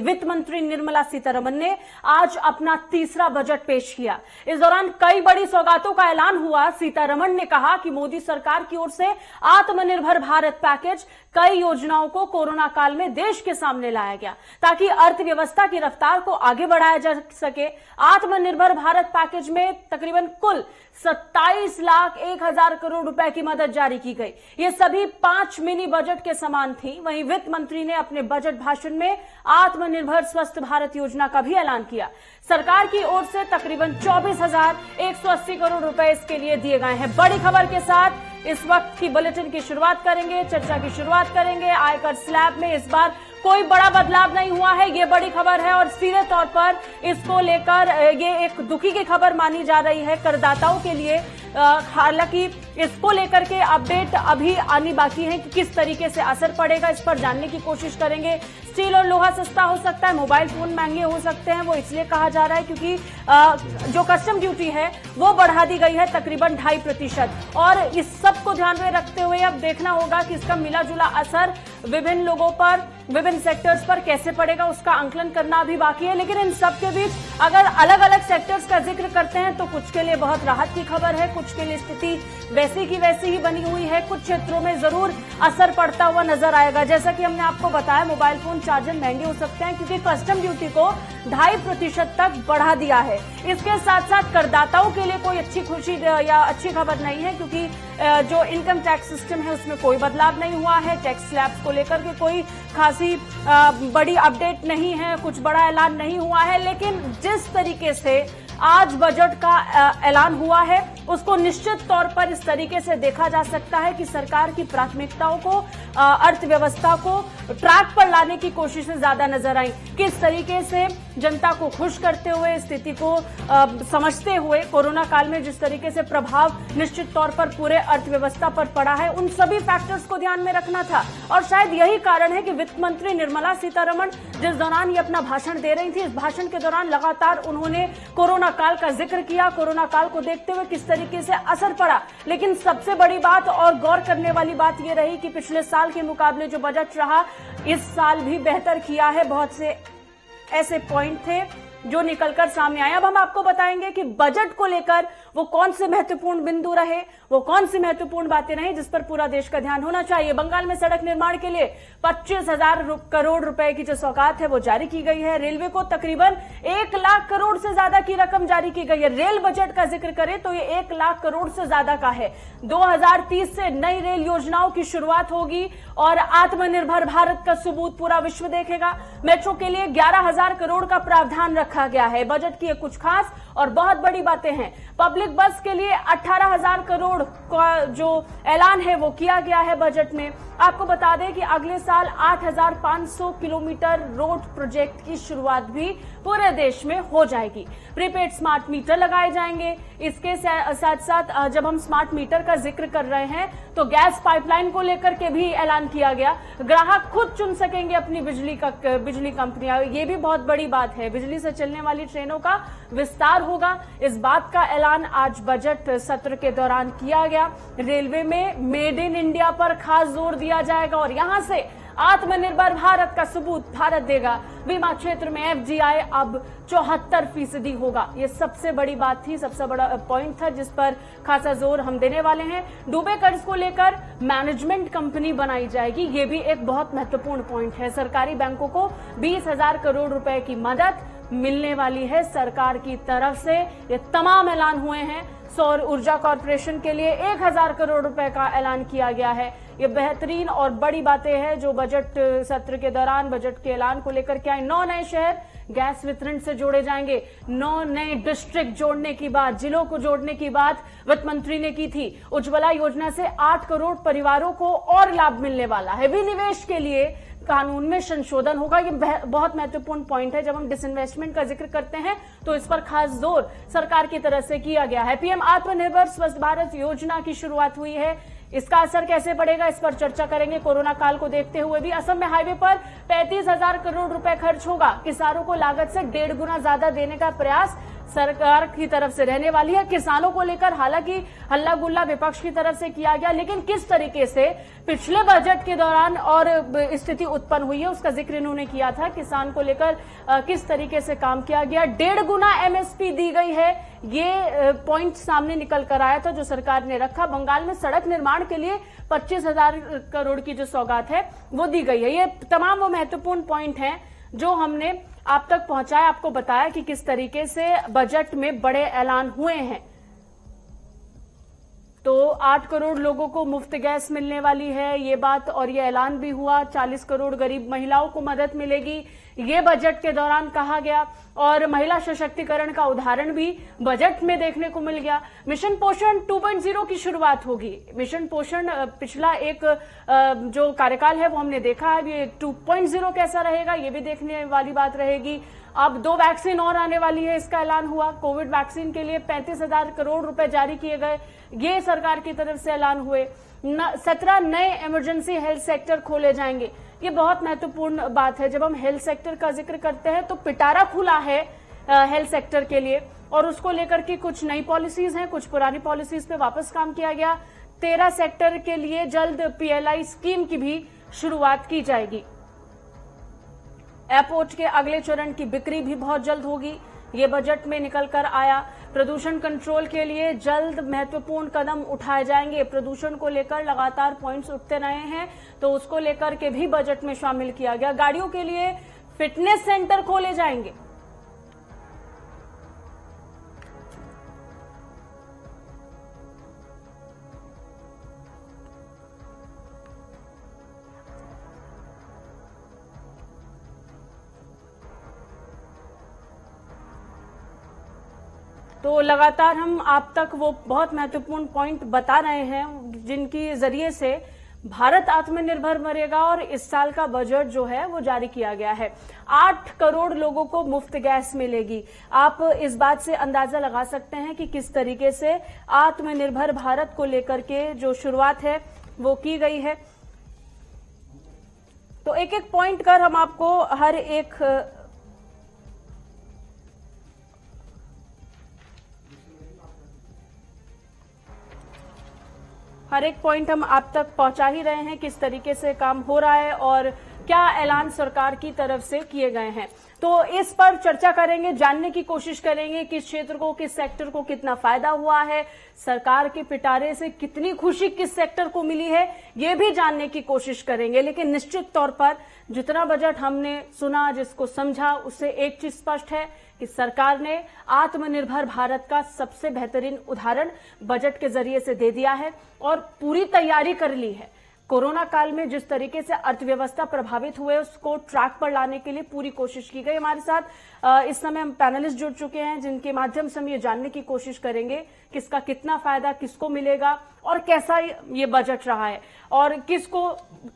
वित्त मंत्री निर्मला सीतारमण ने आज अपना तीसरा बजट पेश किया। इस दौरान कई बड़ी सौगातों का ऐलान हुआ। सीतारमण ने कहा कि मोदी सरकार की ओर से आत्मनिर्भर भारत पैकेज, कई योजनाओं को कोरोना काल में देश के सामने लाया गया ताकि अर्थव्यवस्था की रफ्तार को आगे बढ़ाया जा सके। आत्मनिर्भर भारत पैकेज में तकरीबन कुल 27,01,000 करोड़ रुपए की मदद जारी की गई। ये सभी 5 मिनी बजट के समान थी। वहीं वित्त मंत्री ने अपने बजट भाषण में आत्मनिर्भर स्वस्थ भारत योजना का भी ऐलान किया। सरकार की ओर से तकरीबन 24,180 करोड़ रुपए इसके लिए दिए गए हैं। बड़ी खबर के साथ इस वक्त की बुलेटिन की शुरुआत करेंगे, चर्चा की शुरुआत करेंगे। आयकर स्लैब में इस बार कोई बड़ा बदलाव नहीं हुआ है, ये बड़ी खबर है और सीधे तौर पर इसको लेकर ये एक दुखी की खबर मानी जा रही है करदाताओं के लिए। हालांकि इसको लेकर के अपडेट अभी आनी बाकी है कि किस तरीके से असर पड़ेगा, इस पर जानने की कोशिश करेंगे। स्टील और लोहा सस्ता हो सकता है, मोबाइल फोन महंगे हो सकते हैं, वो इसलिए कहा जा रहा है क्योंकि जो कस्टम ड्यूटी है वो बढ़ा दी गई है तकरीबन 2.5%। और इस सब को ध्यान में रखते हुए अब देखना होगा कि इसका मिला जुला असर विभिन्न लोगों पर, विभिन्न सेक्टर्स पर कैसे पड़ेगा, उसका आंकलन करना अभी बाकी है। लेकिन इन सब के बीच अगर अलग अलग सेक्टर्स का जिक्र करते हैं तो कुछ के लिए बहुत राहत की खबर है, कुछ के लिए स्थिति वैसी की वैसी ही बनी हुई है। कुछ क्षेत्रों में जरूर असर पड़ता हुआ नजर आएगा। जैसा कि हमने आपको बताया, मोबाइल फोन चार्जर महंगे हो सकते हैं क्योंकि कस्टम ड्यूटी को 2.5% तक बढ़ा दिया है। इसके साथ साथ करदाताओं के लिए कोई अच्छी खुशी या अच्छी खबर नहीं है क्योंकि जो इनकम टैक्स सिस्टम है उसमें कोई बदलाव नहीं हुआ है। टैक्स स्लैब्स को लेकर के कोई खासी बड़ी अपडेट नहीं है, कुछ बड़ा ऐलान नहीं हुआ है। लेकिन जिस तरीके से आज बजट का ऐलान हुआ है उसको निश्चित तौर पर इस तरीके से देखा जा सकता है कि सरकार की प्राथमिकताओं को, अर्थव्यवस्था को ट्रैक पर लाने की कोशिशें ज्यादा नजर आई। किस तरीके से जनता को खुश करते हुए, स्थिति को समझते हुए, कोरोना काल में जिस तरीके से प्रभाव निश्चित तौर पर पूरे अर्थव्यवस्था पर पड़ा है, उन सभी फैक्टर्स को ध्यान में रखना था। और शायद यही कारण है कि वित्त मंत्री निर्मला सीतारमण जिस दौरान ये अपना भाषण दे रही थी, इस भाषण के दौरान लगातार उन्होंने कोरोना काल का जिक्र किया, कोरोना काल को देखते हुए किस तरीके से असर पड़ा। लेकिन सबसे बड़ी बात और गौर करने वाली बात यह रही कि पिछले साल के मुकाबले जो बजट रहा, इस साल भी बेहतर किया है। बहुत से ऐसे पॉइंट थे जो निकलकर सामने आए। अब हम आपको बताएंगे कि बजट को लेकर वो कौन से महत्वपूर्ण बिंदु रहे, वो कौन सी महत्वपूर्ण बातें रही जिस पर पूरा देश का ध्यान होना चाहिए। बंगाल में सड़क निर्माण के लिए 25,000 करोड़ रुपए की जो सौगात है वो जारी की गई है। रेलवे को तकरीबन 1 लाख करोड़ से ज्यादा की रकम जारी की गई है। रेल बजट का जिक्र करें तो ये 1 लाख करोड़ से ज्यादा का है। 2030 से नई रेल योजनाओं की शुरुआत होगी और आत्मनिर्भर भारत का सबूत पूरा विश्व देखेगा। मेट्रो के लिए 11,000 करोड़ का प्रावधान रखा गया है। बजट की कुछ खास और बहुत बड़ी बातें हैं। पब्लिक बस के लिए 18,000 करोड़ का जो ऐलान है वो किया गया है बजट में। आपको बता दें कि अगले साल 8,500 किलोमीटर रोड प्रोजेक्ट की शुरुआत भी पूरे देश में हो जाएगी। प्रीपेड स्मार्ट मीटर लगाए जाएंगे। इसके साथ साथ जब हम स्मार्ट मीटर का जिक्र कर रहे हैं तो गैस पाइपलाइन को लेकर के भी ऐलान किया गया। ग्राहक खुद चुन सकेंगे अपनी बिजली कंपनियां, ये भी बहुत बड़ी बात है। बिजली से चलने वाली ट्रेनों का विस्तार होगा, इस बात का ऐलान आज बजट सत्र के दौरान किया गया। रेलवे में मेड इन इंडिया पर खास जोर दिया जाएगा और यहां से आत्मनिर्भर भारत का सबूत भारत देगा। बीमा क्षेत्र में FDI अब 74% होगा। ये सबसे बड़ी बात थी, सबसे बड़ा पॉइंट था जिस पर खासा जोर हम देने वाले हैं। डूबे कर्ज को लेकर मैनेजमेंट कंपनी बनाई जाएगी, ये भी एक बहुत महत्वपूर्ण पॉइंट है। सरकारी बैंकों को 20,000 करोड़ रुपए की मदद मिलने वाली है सरकार की तरफ से। ये तमाम ऐलान हुए हैं। सौर ऊर्जा कॉर्पोरेशन के लिए 1,000 करोड़ रुपए का ऐलान किया गया है। ये बेहतरीन और बड़ी बातें हैं जो बजट सत्र के दौरान बजट के ऐलान को लेकर के आए। 9 नए शहर गैस वितरण से जोड़े जाएंगे। 9 नए डिस्ट्रिक्ट जोड़ने की बात, जिलों को जोड़ने की बात वित्त मंत्री ने की थी। उज्ज्वला योजना से 8 करोड़ परिवारों को और लाभ मिलने वाला है। विनिवेश के लिए कानून में संशोधन होगा। ये बहुत महत्वपूर्ण पॉइंट है। जब हम डिसइन्वेस्टमेंट का जिक्र करते हैं तो इस पर खास जोर सरकार की तरफ से किया गया है। पीएम आत्मनिर्भर स्वस्थ भारत योजना की शुरुआत हुई है। इसका असर कैसे पड़ेगा, इस पर चर्चा करेंगे। कोरोना काल को देखते हुए भी असम में हाईवे पर 35,000 करोड़ रुपए खर्च होगा। किसानों को लागत से 1.5 गुना ज्यादा देने का प्रयास सरकार की तरफ से रहने वाली है। किसानों को लेकर हालांकि हल्ला गुल्ला विपक्ष की तरफ से किया गया, लेकिन किस तरीके से पिछले बजट के दौरान और स्थिति उत्पन्न हुई है उसका जिक्र इन्होंने किया था। किसान को लेकर किस तरीके से काम किया गया, 1.5 गुना एमएसपी दी गई है, ये पॉइंट सामने निकल कर आया था जो सरकार ने रखा। बंगाल में सड़क निर्माण के लिए 25,000 करोड़ की जो सौगात है वो दी गई है। ये तमाम वो महत्वपूर्ण पॉइंट हैं जो हमने आप तक पहुंचाया, आपको बताया कि किस तरीके से बजट में बड़े ऐलान हुए हैं। तो 8 करोड़ लोगों को मुफ्त गैस मिलने वाली है ये बात, और ये ऐलान भी हुआ। 40 करोड़ गरीब महिलाओं को मदद मिलेगी, ये बजट के दौरान कहा गया। और महिला सशक्तिकरण का उदाहरण भी बजट में देखने को मिल गया। मिशन पोषण 2.0 की शुरुआत होगी। मिशन पोषण पिछला एक जो कार्यकाल है वो हमने देखा है, ये 2.0 कैसा रहेगा ये भी देखने वाली बात रहेगी। अब 2 वैक्सीन और आने वाली है, इसका ऐलान हुआ। कोविड वैक्सीन के लिए 35,000 करोड़ रुपए जारी किए गए, ये सरकार की तरफ से ऐलान हुए। 17 नए इमरजेंसी हेल्थ सेक्टर खोले जाएंगे, ये बहुत महत्वपूर्ण बात है। जब हम हेल्थ सेक्टर का जिक्र करते हैं तो पिटारा खुला है हेल्थ सेक्टर के लिए, और उसको लेकर के कुछ नई पॉलिसीज हैं, कुछ पुरानी पॉलिसीज पे वापस काम किया गया। 13 सेक्टर के लिए जल्द पीएलआई स्कीम की भी शुरुआत की जाएगी। एयरपोर्ट के अगले चरण की बिक्री भी बहुत जल्द होगी, ये बजट में निकल कर आया। प्रदूषण कंट्रोल के लिए जल्द महत्वपूर्ण कदम उठाए जाएंगे। प्रदूषण को लेकर लगातार पॉइंट्स उठते रहे हैं, तो उसको लेकर के भी बजट में शामिल किया गया। गाड़ियों के लिए फिटनेस सेंटर खोले जाएंगे। तो लगातार हम आप तक वो बहुत महत्वपूर्ण पॉइंट बता रहे हैं जिनकी जरिए से भारत आत्मनिर्भर बनेगा। और इस साल का बजट जो है वो जारी किया गया है। 8 करोड़ लोगों को मुफ्त गैस मिलेगी। आप इस बात से अंदाजा लगा सकते हैं कि किस तरीके से आत्मनिर्भर भारत को लेकर के जो शुरुआत है वो की गई है। तो एक एक पॉइंट कर हम आपको हर एक पॉइंट हम आप तक पहुंचा ही रहे हैं, किस तरीके से काम हो रहा है और क्या ऐलान सरकार की तरफ से किए गए हैं। तो इस पर चर्चा करेंगे, जानने की कोशिश करेंगे किस क्षेत्र को, किस सेक्टर को कितना फायदा हुआ है, सरकार के पिटारे से कितनी खुशी किस सेक्टर को मिली है, ये भी जानने की कोशिश करेंगे। लेकिन निश्चित तौर पर जितना बजट हमने सुना, जिसको समझा, उससे एक चीज स्पष्ट है कि सरकार ने आत्मनिर्भर भारत का सबसे बेहतरीन उदाहरण बजट के जरिए से दे दिया है और पूरी तैयारी कर ली है। कोरोना काल में जिस तरीके से अर्थव्यवस्था प्रभावित हुए उसको ट्रैक पर लाने के लिए पूरी कोशिश की गई। हमारे साथ इस समय हम पैनलिस्ट जुड़ चुके हैं जिनके माध्यम से हम ये जानने की कोशिश करेंगे किसका कितना फायदा किसको मिलेगा और कैसा ये बजट रहा है और किसको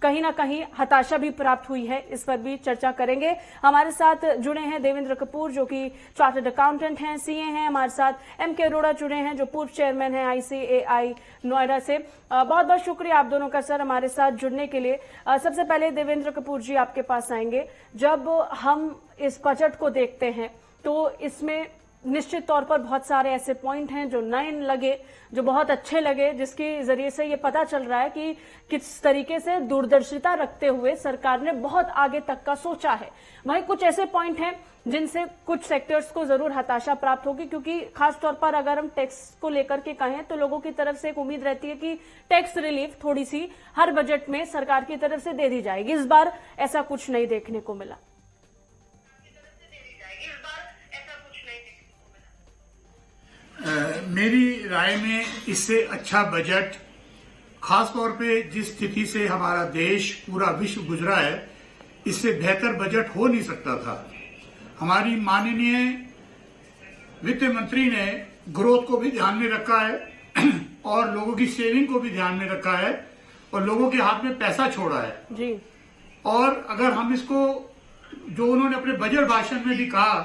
कहीं ना कहीं हताशा भी प्राप्त हुई है, इस पर भी चर्चा करेंगे। हमारे साथ जुड़े हैं देवेंद्र कपूर जो कि चार्टर्ड अकाउंटेंट हैं, सीए हैं। हमारे साथ एम के अरोड़ा जुड़े हैं जो पूर्व चेयरमैन हैं ICAI नोएडा से। बहुत बहुत शुक्रिया आप दोनों का सर हमारे साथ जुड़ने के लिए। सबसे पहले देवेंद्र कपूर जी आपके पास आएंगे। जब हम इस बजट को देखते हैं तो इसमें निश्चित तौर पर बहुत सारे ऐसे पॉइंट हैं जो नए लगे, जो बहुत अच्छे लगे, जिसके जरिए से ये पता चल रहा है कि किस तरीके से दूरदर्शिता रखते हुए सरकार ने बहुत आगे तक का सोचा है। वहीं कुछ ऐसे पॉइंट हैं जिनसे कुछ सेक्टर्स को जरूर हताशा प्राप्त होगी, क्योंकि खासतौर पर अगर हम टैक्स को लेकर के कहें तो लोगों की तरफ से एक उम्मीद रहती है कि टैक्स रिलीफ थोड़ी सी हर बजट में सरकार की तरफ से दे दी जाएगी। इस बार ऐसा कुछ नहीं देखने को मिला। मेरी राय में इससे अच्छा बजट, खासतौर पे जिस स्थिति से हमारा देश पूरा विश्व गुजरा है, इससे बेहतर बजट हो नहीं सकता था। हमारी माननीय वित्त मंत्री ने ग्रोथ को भी ध्यान में रखा है और लोगों की सेविंग को भी ध्यान में रखा है और लोगों के हाथ में पैसा छोड़ा है जी। और अगर हम इसको, जो उन्होंने अपने बजट भाषण में भी कहा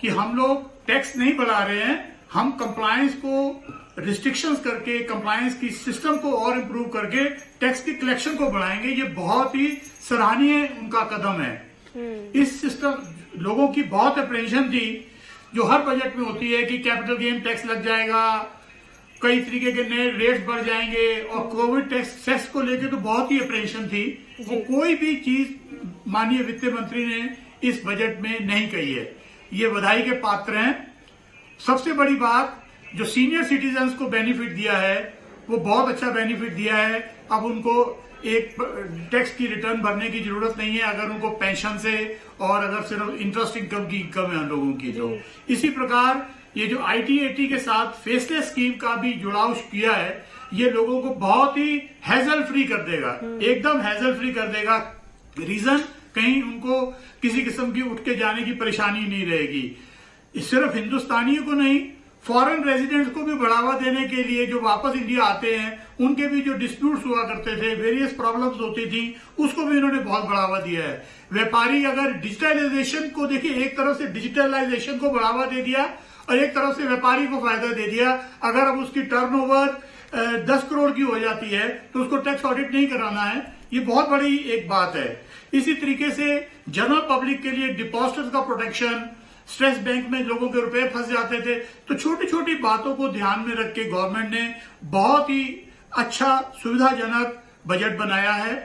कि हम लोग टैक्स नहीं बढ़ा रहे हैं, हम कंप्लायंस को रिस्ट्रिक्शंस करके, कंप्लायंस की सिस्टम को और इम्प्रूव करके टैक्स की कलेक्शन को बढ़ाएंगे, ये बहुत ही सराहनीय उनका कदम है। इस सिस्टम, लोगों की बहुत अप्रेंशन थी जो हर बजट में होती है कि कैपिटल गेन टैक्स लग जाएगा, कई तरीके के नए रेट्स बढ़ जाएंगे, और कोविड टैक्स को लेकर तो बहुत ही अप्रेंशन थी। वो कोई भी चीज माननीय वित्त मंत्री ने इस बजट में नहीं कही है। ये बधाई के पात्र हैं। सबसे बड़ी बात, जो सीनियर सिटीजन्स को बेनिफिट दिया है वो बहुत अच्छा बेनिफिट दिया है। अब उनको एक टैक्स की रिटर्न भरने की जरूरत नहीं है अगर उनको पेंशन से, और अगर सिर्फ इंटरेस्ट इनकम की इनकम है लोगों की। तो इसी प्रकार ये जो IT-80 के साथ फेसलेस स्कीम का भी जुड़ाव किया है, ये लोगों को बहुत ही हैजल फ्री कर देगा, एकदम हैजल फ्री कर देगा। रीजन, कहीं उनको किसी किस्म की उठ के जाने की परेशानी नहीं रहेगी। सिर्फ हिंदुस्तानियों को नहीं, फॉरेन रेजिडेंट्स को भी बढ़ावा देने के लिए जो वापस इंडिया आते हैं उनके भी जो डिस्प्यूट्स हुआ करते थे, वेरियस प्रॉब्लम्स होती थी, उसको भी इन्होंने बहुत बढ़ावा दिया है। व्यापारी अगर डिजिटलाइजेशन को देखिए, एक तरफ से डिजिटलाइजेशन को बढ़ावा दे दिया और एक तरफ से व्यापारी को फायदा दे दिया। अगर अब उसकी टर्नओवर 10 करोड़ की हो जाती है तो उसको टैक्स ऑडिट नहीं कराना है। ये बहुत बड़ी एक बात है। इसी तरीके से जनरल पब्लिक के लिए डिपॉजिटर्स का प्रोटेक्शन, स्ट्रेस बैंक में लोगों के रुपए फंस जाते थे, तो छोटी छोटी बातों को ध्यान में रख के गवर्नमेंट ने बहुत ही अच्छा सुविधाजनक बजट बनाया है।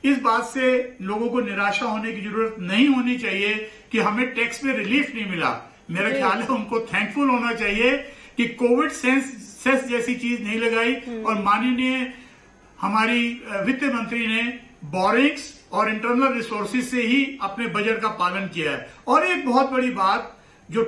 इस बात से लोगों को निराशा होने की जरूरत नहीं होनी चाहिए कि हमें टैक्स में रिलीफ नहीं मिला। मेरा ख्याल है उनको थैंकफुल होना चाहिए कि कोविड सेस जैसी चीज नहीं लगाई, और माननीय हमारी वित्त मंत्री ने बोरिंग्स और इंटरनल रिसोर्सेज से ही अपने बजट का पालन किया है। और एक बहुत बड़ी बात, जो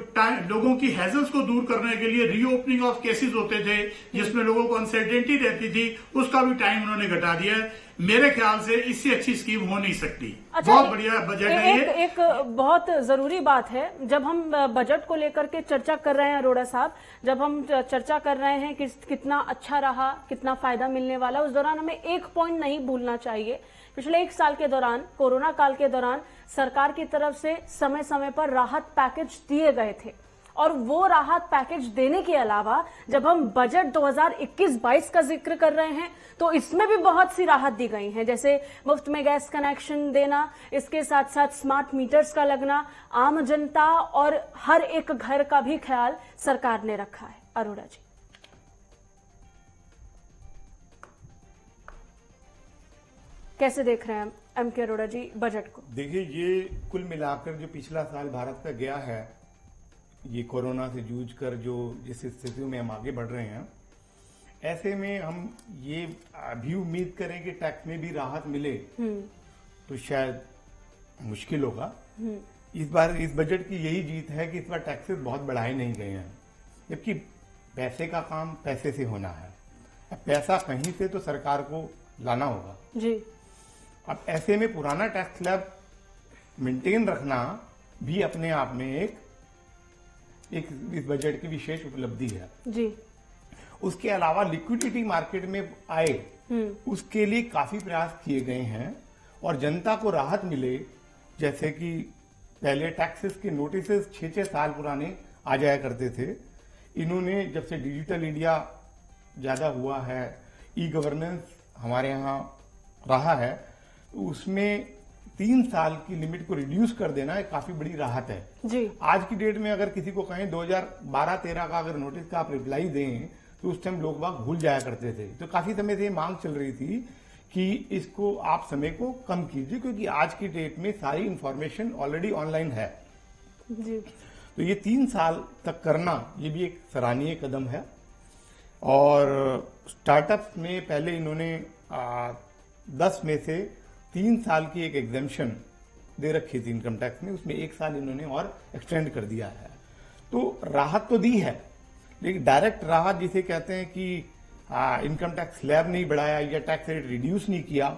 लोगों की हैजल्स को दूर करने के लिए रीओपनिंग ऑफ केसेस होते थे जिसमें लोगों को अनसर्टेनिटी रहती थी, उसका भी टाइम उन्होंने घटा दिया है। मेरे ख्याल से इससे अच्छी स्कीम हो नहीं सकती। अच्छा, बहुत बढ़िया बजट है ये। एक बहुत जरूरी बात है, जब हम बजट को लेकर के चर्चा कर रहे हैं अरोड़ा साहब, जब हम चर्चा कर रहे हैं कि कितना अच्छा रहा, कितना फायदा मिलने वाला, उस दौरान हमें एक पॉइंट नहीं भूलना चाहिए। पिछले 1 साल के दौरान, कोरोना काल के दौरान, सरकार की तरफ से समय समय पर राहत पैकेज दिए गए थे, और वो राहत पैकेज देने के अलावा जब हम बजट 2021-22 का जिक्र कर रहे हैं तो इसमें भी बहुत सी राहत दी गई हैं, जैसे मुफ्त में गैस कनेक्शन देना, इसके साथ साथ स्मार्ट मीटर्स का लगना, आम जनता और हर एक घर का भी ख्याल सरकार ने रखा है। अरोड़ा जी, कैसे देख रहे हैं M.K. अरोड़ा जी बजट को? देखिए, ये कुल मिलाकर जो पिछला साल भारत का गया है, ये कोरोना से जूझकर जो जिस स्थिति में हम आगे बढ़ रहे हैं, ऐसे में हम ये अभी उम्मीद करें कि टैक्स में भी राहत मिले तो शायद मुश्किल होगा। इस बार इस बजट की यही जीत है कि इस बार टैक्सेस बहुत बढ़ाए नहीं गए हैं, जबकि पैसे का काम पैसे से होना है। अब पैसा कहीं से तो सरकार को लाना होगा जी। अब ऐसे में पुराना टैक्स स्लैब मेंटेन रखना भी अपने आप में एक इस बजट की विशेष उपलब्धि है जी। उसके अलावा लिक्विडिटी मार्केट में आए, उसके लिए काफी प्रयास किए गए हैं और जनता को राहत मिले। जैसे कि पहले टैक्सेस के नोटिसेस 6-6 साल पुराने आ जाया करते थे, इन्होंने जब से डिजिटल इंडिया ज्यादा हुआ है, ई गवर्नेंस हमारे यहाँ रहा है, तो उसमें 3 साल की लिमिट को रिड्यूस कर देना एक काफी बड़ी राहत है जी। आज की डेट में अगर किसी को कहें 2012-13 का अगर नोटिस का आप रिप्लाई दें तो उस टाइम लोग बाग भूल जाया करते थे। तो काफी समय से मांग चल रही थी कि इसको आप समय को कम कीजिए, क्योंकि आज की डेट में सारी इंफॉर्मेशन ऑलरेडी ऑनलाइन है जी। तो ये 3 साल तक करना ये भी एक सराहनीय कदम है। और स्टार्टअप्स में पहले इन्होंने 10 में से 3 साल की एक एग्जेम्पशन दे रखी थी इनकम टैक्स में, उसमें 1 साल इन्होंने और एक्सटेंड कर दिया है। तो राहत तो दी है, लेकिन डायरेक्ट राहत जिसे कहते हैं कि इनकम टैक्स स्लैब नहीं बढ़ाया या टैक्स रेट रिड्यूस नहीं किया,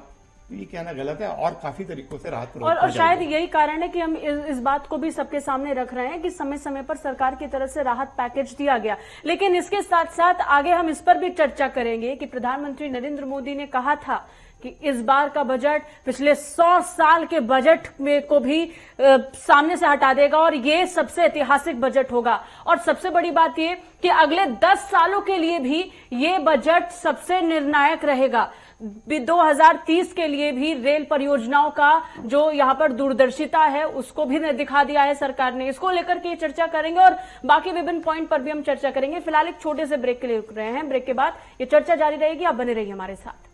तो ये कहना गलत है और काफी तरीकों से राहत और शायद यही कारण है कि हम इस बात को भी सबके सामने रख रहे हैं कि समय समय पर सरकार की तरफ से राहत पैकेज दिया गया। लेकिन इसके साथ साथ आगे हम इस पर भी चर्चा करेंगे कि प्रधानमंत्री नरेंद्र मोदी ने कहा था कि इस बार का बजट पिछले 100 साल के बजट में को भी सामने से हटा देगा और ये सबसे ऐतिहासिक बजट होगा। और सबसे बड़ी बात ये कि अगले 10 सालों के लिए भी ये बजट सबसे निर्णायक रहेगा। 2030 के लिए भी रेल परियोजनाओं का जो यहाँ पर दूरदर्शिता है उसको भी दिखा दिया है सरकार ने। इसको लेकर के चर्चा करेंगे और बाकी विभिन्न पॉइंट पर भी हम चर्चा करेंगे। फिलहाल एक छोटे से ब्रेक के लिए रुक रहे हैं। ब्रेक के बाद ये चर्चा जारी रहेगी, आप बने रहिए हमारे साथ।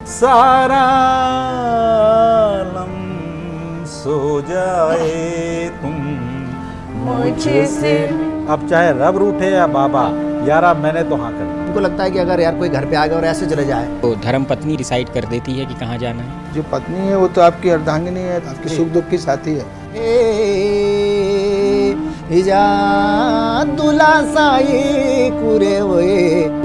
सारा आलम सो जाए तुम मुझे से। अब चाहे रब रूठे या बाबा, यारा मैंने तो हाँ कर दी। उनको लगता है कि अगर यार कोई घर पे आ गया और ऐसे चले जाए तो धर्म पत्नी डिसाइड कर देती है कि कहाँ जाना है। जो पत्नी है वो तो आपकी अर्धांगिनी है, आपकी सुख दुख की साथी है।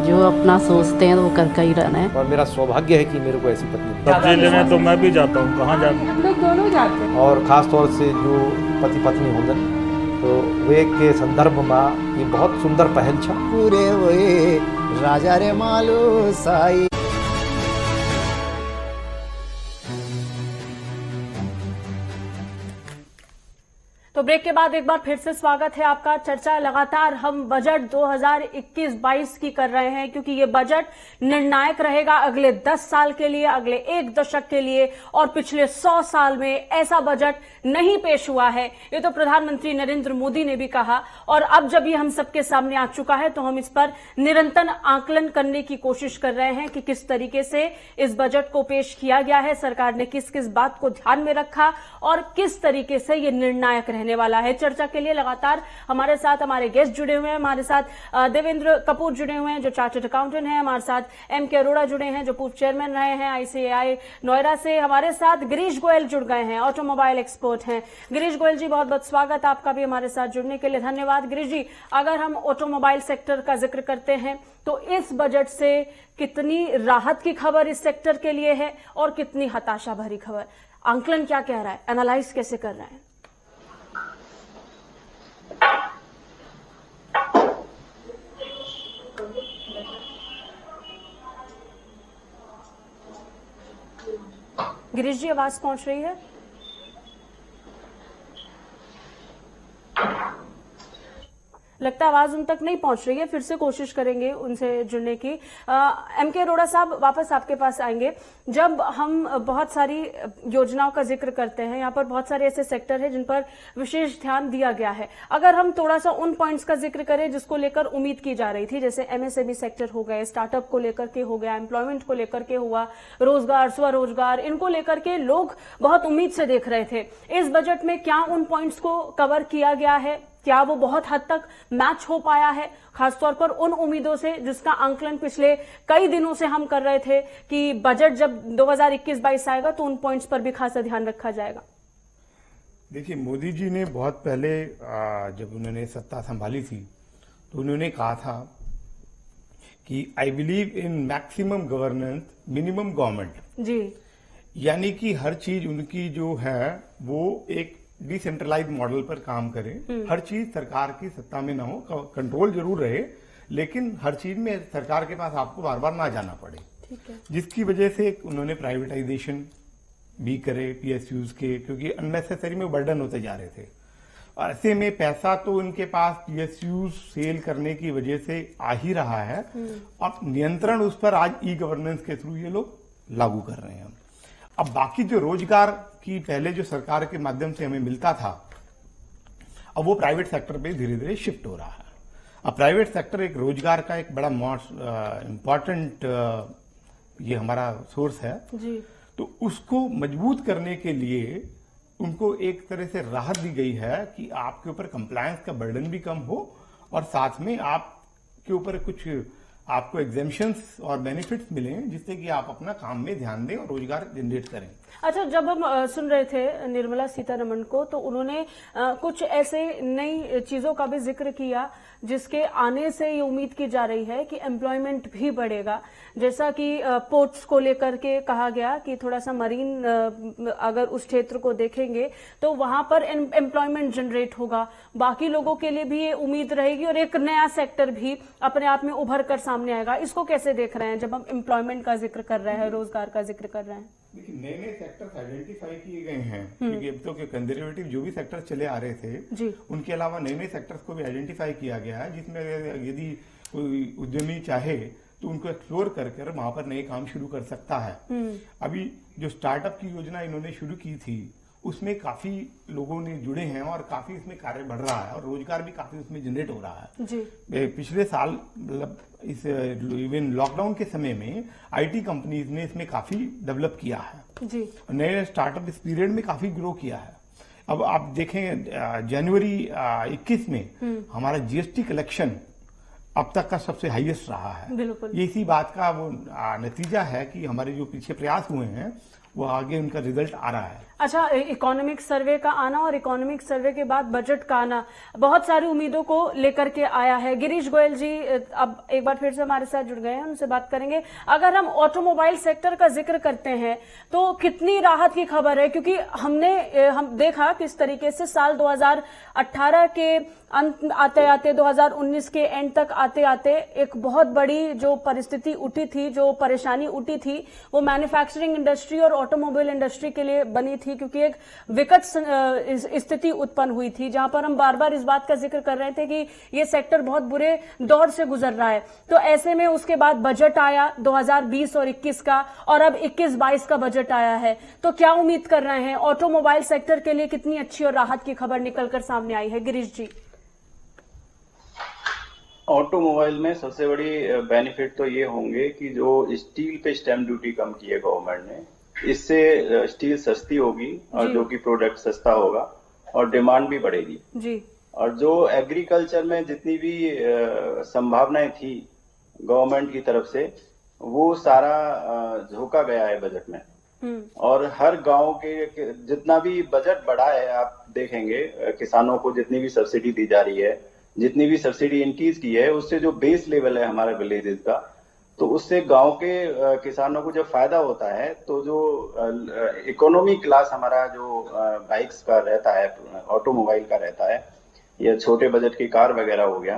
जो अपना सोचते हैं वो करके ही रहना है। और मेरा सौभाग्य है कि मेरे को ऐसी पत्नी। सब्जी लेने तो मैं भी जाता हूँ, कहाँ जाता हूँ, हम लोग दोनों जाते हैं। और खास तौर से जो पति पत्नी होंगे तो वे के संदर्भ में ये बहुत सुंदर पहल छा। पूरे हुए राजा रे मालो साई। तो ब्रेक के बाद एक बार फिर से स्वागत है आपका। चर्चा लगातार हम बजट 2021-22 की कर रहे हैं क्योंकि ये बजट निर्णायक रहेगा अगले 10 साल के लिए, अगले एक दशक के लिए, और पिछले 100 साल में ऐसा बजट नहीं पेश हुआ है। ये तो प्रधानमंत्री नरेंद्र मोदी ने भी कहा और अब जब ये हम सबके सामने आ चुका है तो हम इस पर निरंतर आकलन करने की कोशिश कर रहे हैं कि किस तरीके से इस बजट को पेश किया गया है, सरकार ने किस किस बात को ध्यान में रखा और किस तरीके से ये निर्णायक रहने वाला है। चर्चा के लिए लगातार हमारे साथ हमारे गेस्ट जुड़े हुए हैं। हमारे साथ देवेंद्र कपूर जुड़े हुए हैं जो चार्टर्ड अकाउंटेंट हैं। हमारे साथ एम के अरोड़ा जुड़े हैं जो पूर्व चेयरमैन रहे हैं ICAI नोएडा से। हमारे साथ गिरीश गोयल जुड़ गए हैं, ऑटोमोबाइल एक्सपर्ट हैं। गिरीश गोयल जी, बहुत बहुत स्वागत आपका भी हमारे साथ जुड़ने के लिए, धन्यवाद। गिरीश जी, अगर हम ऑटोमोबाइल सेक्टर का जिक्र करते हैं तो इस बजट से कितनी राहत की खबर इस सेक्टर के लिए है और कितनी हताशा भरी खबर, आंकलन क्या कह रहा है, एनालाइज कैसे कर रहे हैं? गिरीश जी, आवाज पहुंच रही है? लगता है आवाज उन तक नहीं पहुंच रही है, फिर से कोशिश करेंगे उनसे जुड़ने की। एम के अरोड़ा साहब, वापस आपके पास आएंगे। जब हम बहुत सारी योजनाओं का जिक्र करते हैं, यहाँ पर बहुत सारे ऐसे सेक्टर हैं जिन पर विशेष ध्यान दिया गया है। अगर हम थोड़ा सा उन पॉइंट्स का जिक्र करें जिसको लेकर उम्मीद की जा रही थी, जैसे MSME सेक्टर हो गए, स्टार्टअप को लेकर के हो गया, एम्प्लॉयमेंट को लेकर के हुआ, रोजगार, स्वरोजगार, इनको लेकर के लोग बहुत उम्मीद से देख रहे थे। इस बजट में क्या उन पॉइंट्स को कवर किया गया है? क्या वो बहुत हद तक मैच हो पाया है, खासतौर पर उन उम्मीदों से जिसका आंकलन पिछले कई दिनों से हम कर रहे थे कि बजट जब 2021-22 आएगा तो उन पॉइंट्स पर भी खासा ध्यान रखा जाएगा? देखिए, मोदी जी ने बहुत पहले जब उन्होंने सत्ता संभाली थी तो उन्होंने कहा था कि I believe in maximum governance minimum government जी, यानी कि हर चीज उनकी जो है वो एक डिसेंट्रलाइज मॉडल पर काम करे। हर चीज सरकार की सत्ता में ना हो, कंट्रोल जरूर रहे, लेकिन हर चीज में सरकार के पास आपको बार बार ना जाना पड़े। ठीक है। जिसकी वजह से उन्होंने प्राइवेटाइजेशन भी करे PSUs के, क्योंकि अननेसेसरी में बर्डन होते जा रहे थे। और ऐसे में पैसा तो उनके पास PSUs सेल करने की वजह से आ ही रहा है और नियंत्रण उस पर आज E-गवर्नेंस के थ्रू ये लोग लागू कर रहे हैं। अब बाकी जो रोजगार की पहले जो सरकार के माध्यम से हमें मिलता था, अब वो प्राइवेट सेक्टर पे धीरे धीरे शिफ्ट हो रहा है। अब प्राइवेट सेक्टर एक रोजगार का एक बड़ा इम्पोर्टेंट ये हमारा सोर्स है जी। तो उसको मजबूत करने के लिए उनको एक तरह से राहत दी गई है कि आपके ऊपर कंप्लायंस का बर्डन भी कम हो और साथ में आपके ऊपर कुछ आपको एग्जेम्पशंस और बेनिफिट्स मिले जिससे कि आप अपना काम में ध्यान दें और रोजगार जनरेट करें। अच्छा, जब हम सुन रहे थे निर्मला सीतारमण को तो उन्होंने कुछ ऐसे नई चीजों का भी जिक्र किया जिसके आने से ये उम्मीद की जा रही है कि एम्प्लॉयमेंट भी बढ़ेगा। जैसा कि पोर्ट्स को लेकर के कहा गया कि थोड़ा सा मरीन अगर उस क्षेत्र को देखेंगे तो वहां पर एम्प्लॉयमेंट जनरेट होगा, बाकी लोगों के लिए भी ये उम्मीद रहेगी और एक नया सेक्टर भी अपने आप में उभर कर सामने सामने आएगा, इसको कैसे देख रहे हैं जब हम एम्प्लॉयमेंट का जिक्र कर रहे हैं, रोजगार का जिक्र कर रहे हैं? देखिए, नए नए सेक्टर्स आइडेंटिफाई किए गए हैं, क्योंकि अब तो कंजर्वेटिव जो भी सेक्टर चले आ रहे थे जी, उनके अलावा नए नए सेक्टर्स को भी आइडेंटिफाई किया गया है, जिसमें यदि कोई उद्यमी चाहे तो उनको एक्सप्लोर कर वहां पर नए काम शुरू कर सकता है। अभी जो स्टार्टअप की योजना इन्होंने शुरू की थी उसमें काफी लोगों ने जुड़े हैं और काफी इसमें कार्य बढ़ रहा है और रोजगार भी काफी उसमें जनरेट हो रहा है जी। पिछले साल मतलब इस इवन लॉकडाउन के समय में आईटी कंपनीज ने इसमें काफी डेवलप किया है जी, नए स्टार्टअप इस पीरियड में काफी ग्रो किया है। अब आप देखें जनवरी 21 में हमारा जीएसटी कलेक्शन अब तक का सबसे हाईएस्ट रहा है। बिल्कुल, ये इसी बात का वो नतीजा है कि हमारे जो पीछे प्रयास हुए हैं वो आगे उनका रिजल्ट आ रहा है। अच्छा, इकोनॉमिक सर्वे का आना और इकोनॉमिक सर्वे के बाद बजट का आना बहुत सारी उम्मीदों को लेकर के आया है। गिरीश गोयल जी अब एक बार फिर से हमारे साथ जुड़ गए हैं, उनसे बात करेंगे। अगर हम ऑटोमोबाइल सेक्टर का जिक्र करते हैं तो कितनी राहत की खबर है, क्योंकि हम देखा किस तरीके से साल 2018 के अंत आते आते 2019 के एंड तक आते आते एक बहुत बड़ी जो परिस्थिति उठी थी, जो परेशानी उठी थी, वो मैन्युफैक्चरिंग इंडस्ट्री और ऑटोमोबाइल इंडस्ट्री के लिए बनी थी, क्योंकि एक विकट स्थिति उत्पन्न हुई थी जहां पर हम बार बार इस बात का जिक्र कर रहे थे कि ये सेक्टर बहुत बुरे दौर से गुजर रहा है। तो ऐसे में उसके बाद बजट आया 2020 और 21 का, और अब 21-22 का बजट आया है। तो क्या उम्मीद कर रहे हैं ऑटोमोबाइल सेक्टर के लिए, कितनी अच्छी और राहत की खबर निकलकर सामने आई है? गिरीश जी। ऑटोमोबाइल में सबसे बड़ी बेनिफिट तो ये होंगे कि जो स्टील पे स्टैम्प ड्यूटी कम की है गवर्नमेंट ने, इससे स्टील सस्ती होगी और जो कि प्रोडक्ट सस्ता होगा और डिमांड भी बढ़ेगी जी। और जो एग्रीकल्चर में जितनी भी संभावनाएं थी गवर्नमेंट की तरफ से, वो सारा झोंका गया है बजट में। और हर गांव के जितना भी बजट बढ़ा है, आप देखेंगे किसानों को जितनी भी सब्सिडी दी जा रही है, जितनी भी सब्सिडी इंक्रीज की है, उससे जो बेस लेवल है हमारे विलेजेस का, तो उससे गांव के किसानों को जब फायदा होता है, तो जो इकोनॉमी क्लास हमारा जो बाइक्स का रहता है, ऑटोमोबाइल का रहता है, या छोटे बजट की कार वगैरह हो गया,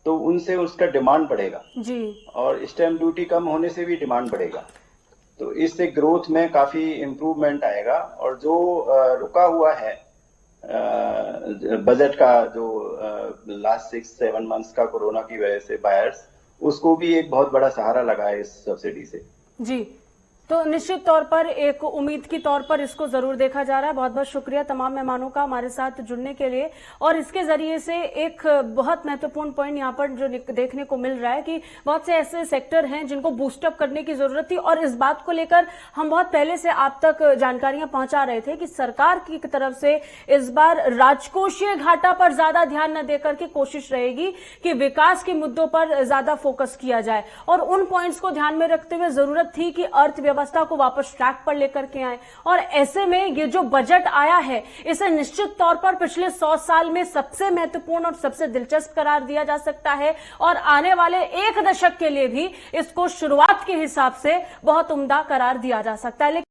तो उनसे उसका डिमांड बढ़ेगा जी। और स्टैम्प ड्यूटी कम होने से भी डिमांड बढ़ेगा, तो इससे ग्रोथ में काफी इम्प्रूवमेंट आएगा। और जो रुका हुआ है बजट का, जो लास्ट 6-7 मंथ्स का कोरोना की वजह से बायर्स, उसको भी एक बहुत बड़ा सहारा लगा है इस सब्सिडी से जी। तो निश्चित तौर पर एक उम्मीद की तौर पर इसको जरूर देखा जा रहा है। बहुत बहुत शुक्रिया तमाम मेहमानों का हमारे साथ जुड़ने के लिए। और इसके जरिए से एक बहुत महत्वपूर्ण पॉइंट यहाँ पर जो देखने को मिल रहा है कि बहुत से ऐसे सेक्टर हैं जिनको बूस्टअप करने की जरूरत थी, और इस बात को लेकर हम बहुत पहले से आप तक जानकारियां पहुंचा रहे थे कि सरकार की तरफ से इस बार राजकोषीय घाटा पर ज्यादा ध्यान न देकर के कोशिश रहेगी कि विकास के मुद्दों पर ज्यादा फोकस किया जाए। और उन पॉइंट्स को ध्यान में रखते हुए जरूरत थी कि अर्थव्यवस्था को वापस ट्रैक पर लेकर के आए। और ऐसे में ये जो बजट आया है, इसे निश्चित तौर पर पिछले 100 साल में सबसे महत्वपूर्ण और सबसे दिलचस्प करार दिया जा सकता है, और आने वाले 1 दशक के लिए भी इसको शुरुआत के हिसाब से बहुत उम्दा करार दिया जा सकता है।